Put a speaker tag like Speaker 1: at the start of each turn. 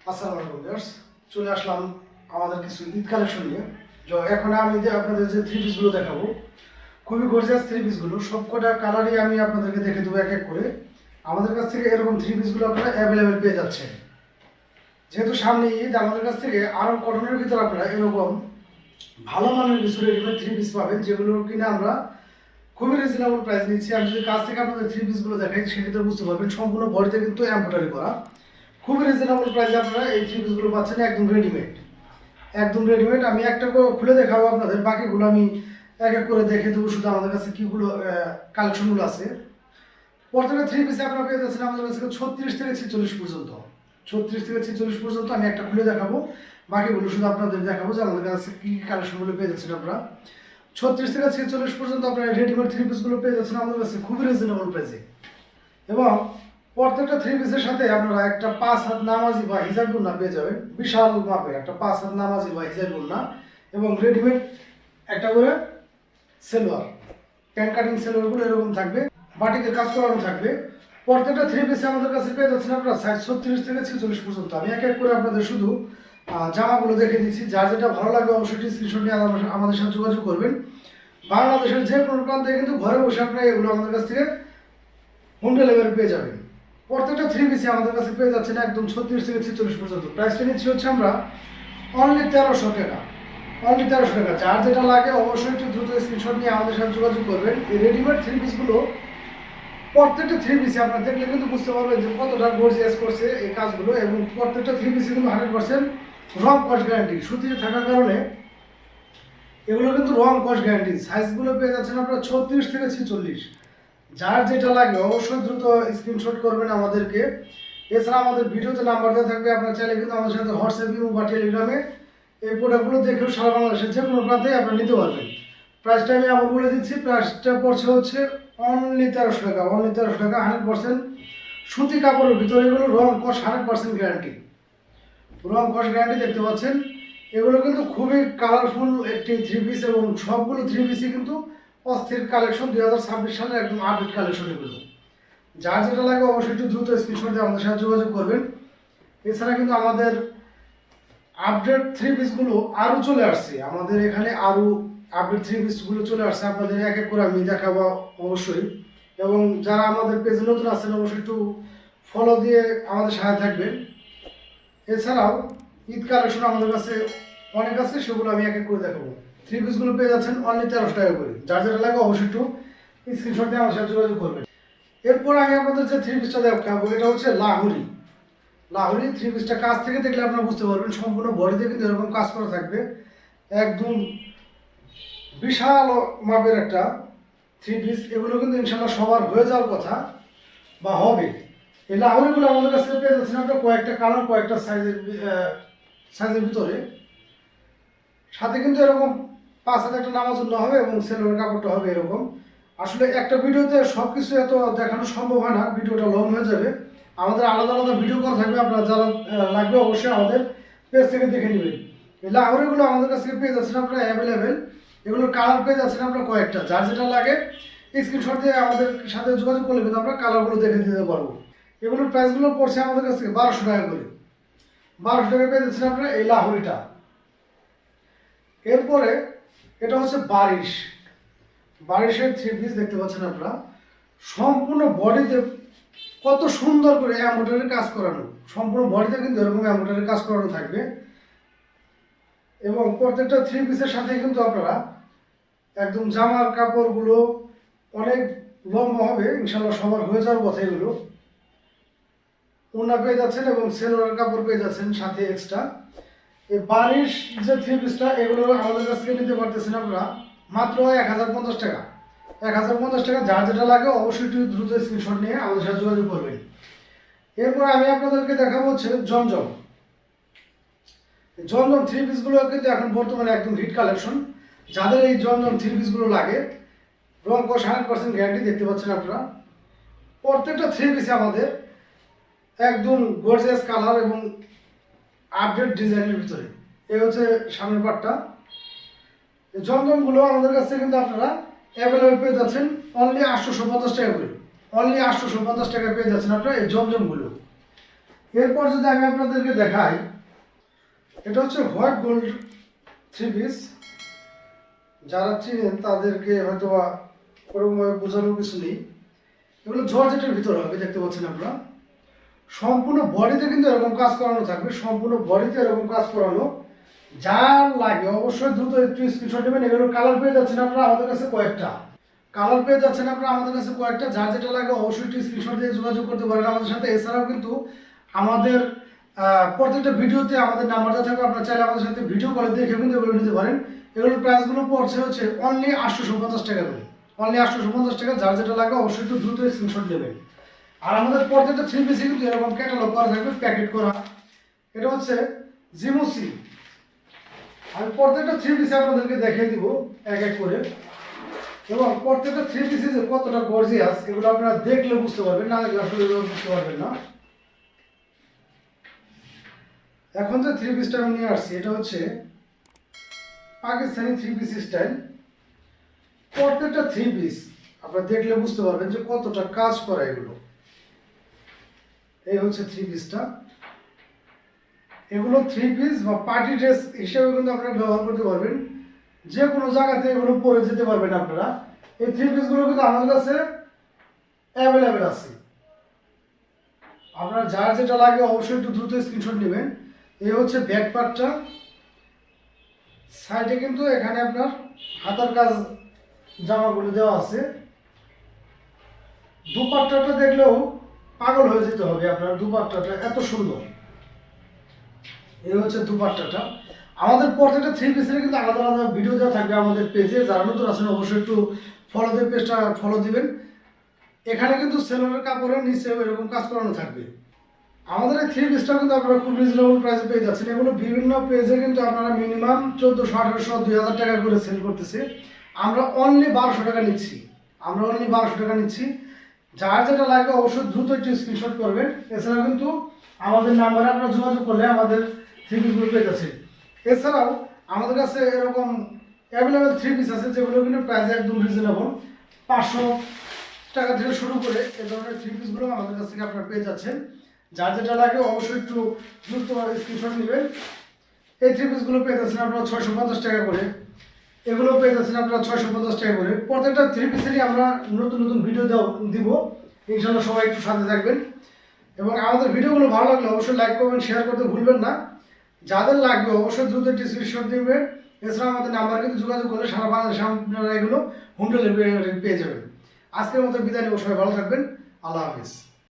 Speaker 1: আসসালামু আলাইকুম ভিউয়ার্স, চলে আসলাম আমাদের কিছু ঈদ কালেকশন নিয়ে। এখন আমি আপনাদের যে থ্রি পিসগুলো দেখাবো, খুবই গর্জিয়াস থ্রি পিসগুলো, সবকটা কালারই আমি আপনাদেরকে দেখে দেবো এক এক করে। আমাদের কাছ থেকে এরকম থ্রি পিসগুলো আপনারা অ্যাভেলেবেল পেয়ে যাচ্ছেন। যেহেতু সামনে ঈদ, আমাদের কাছ থেকে আরও কটনের ভিতরে আপনারা এরকম ভালো মানের কিছু রেডিমেড থ্রি পিস পাবেন, যেগুলো কিনা আমরা খুবই রিজনেবল প্রাইস নিচ্ছি। আমি যদি কাছ থেকে আপনাদের থ্রি পিসগুলো দেখাই, সেক্ষেত্রে বুঝতে পারবেন সম্পূর্ণ বডিতে কিন্তু এমব্রয়ডারি করা। খুবই রিজনেবল প্রাইসে আপনারা এই থ্রি পিসগুলো পাচ্ছেন একদম রেডিমেড। আমি একটা করে খুলে দেখাবো আপনাদের, বাকিগুলো আমি এক এক করে দেখে দেবো শুধু আমাদের কাছে কীগুলো কালেকশনগুলো আছে। প্রথমে থ্রি পিসে আপনারা পেয়ে যাচ্ছেন আমাদের কাছে 36 থেকে 46 পর্যন্ত। 36 থেকে 46 পর্যন্ত আমি একটা খুলে দেখাবো, বাকিগুলো শুধু আপনাদের দেখাবো যে আমাদের কাছে কী কী কালেকশনগুলো পেয়ে যাচ্ছেন আপনারা। 36 থেকে 46 পর্যন্ত আপনারা রেডিমেড থ্রি পিসগুলো পেয়ে যাচ্ছেন আমাদের কাছে খুবই রিজনেবল প্রাইসে। এবং প্রত্যেকটা থ্রি পিসের সাথে আপনারা একটা 5 হাত নামাজি বা হিজাব গুন্না পেয়ে যাবেন, বিশাল মাপের একটা 5 হাত নামাজি বা হিজাব গুন্না, এবং রেডিমেড একটা করে সেলোয়ার, প্যান্ট কাটিং সেলোয়ারগুলো এরকম থাকবে, বাটিকের কাজ করানো থাকবে। প্রত্যেকটা থ্রি পিসে আমাদের কাছে পেয়ে যাচ্ছেন আপনারা সাইজ 36 থেকে 46 পর্যন্ত। আমি এক এক করে আপনাদের শুধু জামাগুলো দেখে দিচ্ছি, যার যেটা ভালো লাগবে অবশ্যই স্ক্রিনশট নিয়ে আমাদের সাথে যোগাযোগ করবেন। বাংলাদেশের যে কোনো প্রান্তে কিন্তু ঘরে বসে আপনারা এগুলো আমাদের কাছ থেকে হোম ডেলিভারি পেয়ে যাবেন। প্রত্যেকটা থ্রি পিসে আমাদের কাছে পেয়ে যাচ্ছেন একদম 36 থেকে 46 পর্যন্ত। প্রাইসটা নিচ্ছি হচ্ছে আমরা অনলি 1300 টাকা, অনলি 1300 টাকা। যার যেটা লাগে অবশ্যই একটু দ্রুত স্ক্রিনশট নিয়ে আমাদের সাথে যোগাযোগ করবেন। এই রেডিমেড থ্রি পিসগুলো প্রত্যেকটা থ্রি পিসে আপনারা দেখলে কিন্তু বুঝতে পারবেন যে কতটা গর্জিয়াস করছে এই কাজগুলো, এবং প্রত্যেকটা থ্রি পিসে কিন্তু 100% রং কস গ্যারান্টি। সুতিতে থাকার কারণে এগুলো কিন্তু রং কস গ্যারান্টি। সাইজগুলো পেয়ে যাচ্ছেন আপনারা 36 থেকে 46। যার যেটা লাগে অবশ্যই দ্রুত স্ক্রিনশট করবেন আমাদেরকে। এছাড়া আমাদের ভিডিওতে নাম্বার দেওয়া থাকবে, আপনারা চাইলে কিন্তু আমাদের সাথে হোয়াটসঅ্যাপ বা টেলিগ্রামে এই প্রোডাক্টগুলো দেখেও সারা বাংলাদেশের যে কোনো প্রান্তেই আপনারা নিতে পারবেন। প্রাইসটা আমি আবার বলে দিচ্ছি, প্রাইসটা পড়ছে হচ্ছে অনলি 1300 টাকা, অনলি 1300 টাকা। 100% সুতি কাপড়ের ভিতরে, এগুলো রং কস 100% গ্যারান্টি, রং কস গ্যারান্টি। দেখতে পাচ্ছেন এগুলো কিন্তু খুবই কালারফুল একটি থ্রি পিস, এবং সবগুলো থ্রি পিসই কিন্তু অস্থির কালেকশন, 2026 সালের একদম আপডেট কালেকশন এগুলো। যার যেটা লাগে অবশ্যই একটু দ্রুত স্ক্রিনশট দিয়ে আমাদের সাথে যোগাযোগ করবেন। এছাড়া কিন্তু আমাদের আপডেট থ্রি পিসগুলো আরও চলে আসছে, আমাদের এখানে আরও আপডেট থ্রি পিসগুলো চলে আসছে, আপনাদের এক এক করে আমি দেখাবো অবশ্যই। এবং যারা আমাদের পেজে নতুন আছেন অবশ্যই একটু ফলো দিয়ে আমাদের সাথে থাকবেন। এছাড়াও ঈদ কালেকশন আমাদের কাছে অনেক আছে, সেগুলো আমি এক এক করে দেখাবো। থ্রি পিসগুলো পেয়ে যাচ্ছেন অনলি 1300 টাকা করে। যার যেটা লাগে অবশ্যই একটু স্ক্রিনশট দিয়ে আমার সাথে যোগাযোগ করবেন। এরপর আমি আপনাদের যে থ্রি পিসটা দেখাবো, এটা হচ্ছে লাহুরি। লাহুরি থ্রি পিসটা কাছ থেকে দেখলে আপনারা বুঝতে পারবেন সম্পূর্ণ বডিতে কিন্তু এরকম কাজ করা থাকবে, একদম বিশাল মাপের একটা থ্রি পিস। এগুলো কিন্তু ইনশাল্লাহ সবার হয়ে যাওয়ার কথা বা হবে। এই লাহুরিগুলো আমাদের কাছে পেয়ে যাচ্ছেন আপনার কয়েকটা কালার, কয়েকটা সাইজের ভিতরে। সাথে কিন্তু এরকম 5 হাতে একটা নামাজ হবে, এবং সেলোয়ার কাপড়টা হবে এরকম। আসলে একটা ভিডিওতে সব কিছু এত দেখানো সম্ভব হয় না, ভিডিওটা লং হয়ে যাবে। আমাদের আলাদা আলাদা ভিডিও করা থাকবে, আপনারা যারা লাগবে অবশ্যই আমাদের পেজ থেকে দেখে নেবেন। এই লাহোরিগুলো আমাদের কাছ থেকে পেয়ে যাচ্ছেন আপনারা অ্যাভেলেবেল। এগুলোর কালার পেয়ে যাচ্ছেন আপনারা কয়েকটা, যার যেটা লাগে স্ক্রিনশট দিয়ে আমাদের সাথে যোগাযোগ করলে কিন্তু আমরা কালারগুলো দেখে দিতে পারবো। এগুলোর প্রাইসগুলো পড়ছে আমাদের কাছ থেকে 1200 টাকা করে। 1200 টাকা পেয়ে যাচ্ছেন আপনারা এই লাহোরিটা। এরপরে এটা হচ্ছে বারিশের থ্রি পিস। দেখতে পাচ্ছেন আপনারা সম্পূর্ণ বডিতে কত সুন্দর করে এমব্রয়ডারি কাজ করানো, সম্পূর্ণ বডিতে কিন্তু এরকম এমব্রয়ডারি কাজ করানো থাকবে। এবং প্রত্যেকটা থ্রি পিসের সাথে কিন্তু আপনারা একদম জামার কাপড়গুলো অনেক লম্বা হবে, ইনশাল্লাহ সবার হয়ে যাওয়ার কথা। এগুলো ওড়না পেয়ে যাচ্ছেন এবং সেলোয়ার কাপড় পেয়ে যাচ্ছেন সাথে এক্সট্রা। এই বারিশ যে থ্রি পিসটা, এগুলো আমাদের কাছ থেকে নিতে পারতেছেন আপনারা মাত্র 1050 টাকা, 1050 টাকা। যার যেটা লাগে অবশ্যই একটু দ্রুত স্ক্রিনশট নিয়ে আমাদের সাথে যোগাযোগ করবেন। এরপর আমি আপনাদেরকে দেখাবো হচ্ছে জমজম। জমজম থ্রি পিসগুলো কিন্তু এখন বর্তমানে একদম হিট কালেকশন। যাদের এই জমজম থ্রি পিসগুলো লাগে, রং কস 100% গ্যারান্টি। দেখতে পাচ্ছেন আপনারা প্রত্যেকটা থ্রি পিসে আমাদের একদম গর্জিয়াস কালার এবং আপডেট ডিজাইনের ভিতরে। এই হচ্ছে সামনের পার্টটা। জমজমগুলো আমাদের কাছে কিন্তু আপনারা অ্যাভেলেবেল পেয়ে যাচ্ছেন অনলি 850 টাকা করে, অনলি 850 টাকা পেয়ে যাচ্ছেন আপনারা এই জমজমগুলো। এরপর যদি আমি আপনাদেরকে দেখাই, এটা হচ্ছে হোয়াইট গোল্ড থ্রি পিস। যারা চিনেন তাদেরকে হয়তো ওরকমভাবে বোঝানোর কিছু নেই। এগুলো জর্জেটের ভিতরে হবে, দেখতে পাচ্ছেন আপনারা। সম্পূর্ণ বডিতে কিন্তু এরকম কাজ করানো থাকবে, সম্পূর্ণ বডিতে এরকম কাজ করানো। যার লাগে অবশ্যই দ্রুত একটু স্ক্রিনশট নেবেন। এগুলো কালার পেয়ে যাচ্ছেন আপনারা আমাদের কাছে কয়েকটা, যার যেটা লাগে অবশ্যই একটু স্ক্রিনশট দিয়ে যোগাযোগ করতে পারেন আমাদের সাথে। এছাড়াও কিন্তু আমাদের প্রত্যেকটা ভিডিওতে আমাদের নাম্বারটা থাকবে, আপনারা চাইলে আমাদের সাথে ভিডিও কলে দেখে কিন্তু এগুলো নিতে পারেন। এগুলোর প্রাইসগুলো পড়ছে হচ্ছে অনলি 850 টাকা করে, অনলি 850 টাকা। যার যেটা লাগে অবশ্যই একটু দ্রুত স্ক্রিনশট নেবেন। আর আমাদের প্রত্যেকটা থ্রি পিসে কিন্তু এরকম ক্যাটালগ করা থাকবে, প্যাকেট করা। এটা হচ্ছে জিমোসি। আমি প্রত্যেকটা থ্রি পিসে আপনাদেরকে দেখিয়ে দিব এক এক করে, এবং প্রত্যেকটা থ্রি পিসে যে কতটা গর্জিয়াস এগুলো আপনারা দেখলে বুঝতে পারবেন, না দেখলে আসলে বুঝতে পারবেন না। এখন যে থ্রি পিসটা আমি নিয়ে আসছি এটা হচ্ছে পাকিস্তানি থ্রি পিস স্টাইল। প্রত্যেকটা থ্রি পিস আপনারা দেখলে বুঝতে পারবেন যে কতটা কাজ করা এগুলো। এই হচ্ছে থ্রি পিসটা। এগুলো থ্রি পিস বা পার্টি ড্রেস হিসেবে কিন্তু আপনারা ব্যবহার করতে পারবেন, যে কোনো জায়গাতে এগুলো পরে যেতে পারবেন আপনারা। এই থ্রি পিসগুলো কিন্তু আমাদের কাছে অ্যাভেলেবেল আছে। আপনার যার যেটা লাগে অবশ্যই একটু দ্রুত স্ক্রিনশট নেবেন। এই হচ্ছে ব্যাক পার্টটা। সাইডে কিন্তু এখানে আপনার হাতার কাজ জামাগুলো দেওয়া আছে। দুপাট্টাটা দেখলেও পাগল হয়ে যেতে হবে আপনার, দুপাট্টাটা এত সুন্দর। এই হচ্ছে দুপাট্টাটা। আমাদের প্রত্যেকটা থ্রি পিসের কিন্তু আলাদা আলাদা ভিডিও দেওয়া থাকবে আমাদের পেজে। যারা নতুন আছেন অবশ্যই একটু ফলো দিয়ে পেজটা ফলো দিবেন। এখানে কিন্তু সেলোরের কাপড়ের নিচে এরকম কাজ করানো থাকবে। আমাদের এই থ্রি পিসটা কিন্তু আপনারা খুব রিজনেবল প্রাইসে পেয়ে যাচ্ছেন। এগুলো বিভিন্ন পেজে কিন্তু আপনারা মিনিমাম 1400, 1800, 2000 টাকা করে সেল করতেছে। আমরা অনলি 1200 টাকা নিচ্ছি। যার যেটা লাগবে অবশ্যই দ্রুত একটু স্ক্রিনশট করবেন। এছাড়াও কিন্তু আমাদের নাম্বারে আপনারা যোগাযোগ করলে আমাদের থ্রি পিসগুলো পেয়ে যাচ্ছেন। এছাড়াও আমাদের কাছে এরকম অ্যাভেলেবেল থ্রি পিস আছে যেগুলো কিন্তু প্রাইস একদম রিজনেবল, 500 টাকা থেকে শুরু করে এই ধরনের থ্রি পিসগুলো আমাদের কাছ থেকে আপনারা পেয়ে যাচ্ছেন। যার যেটা লাগে অবশ্যই একটু দ্রুত স্ক্রিনশট নেবেন। এই থ্রি পিসগুলো পেয়ে যাচ্ছেন আপনারা 650 টাকা করে, এগুলো পেয়ে যাচ্ছেন আপনারা 650 টাকা করে। প্রত্যেকটা থ্রি পিসেরই আমরা নতুন নতুন ভিডিও দিব, ইনশাল্লাহ সবাই একটু সাথে থাকবেন। এবং আমাদের ভিডিওগুলো ভালো লাগলে অবশ্যই লাইক করবেন, শেয়ার করতে ভুলবেন না। যাদের লাগবে অবশ্যই দ্রুত একটি স্ক্রিনশট দিবেন। এছাড়া আমাদের নাম্বার কিন্তু যোগাযোগ করলে সারা বাংলাদেশে আপনারা এগুলো হোম ডেলিভারি পেয়ে যাবেন। আজকের মতো বিদায় নেব, সবাই ভালো থাকবেন। আল্লাহ হাফিজ।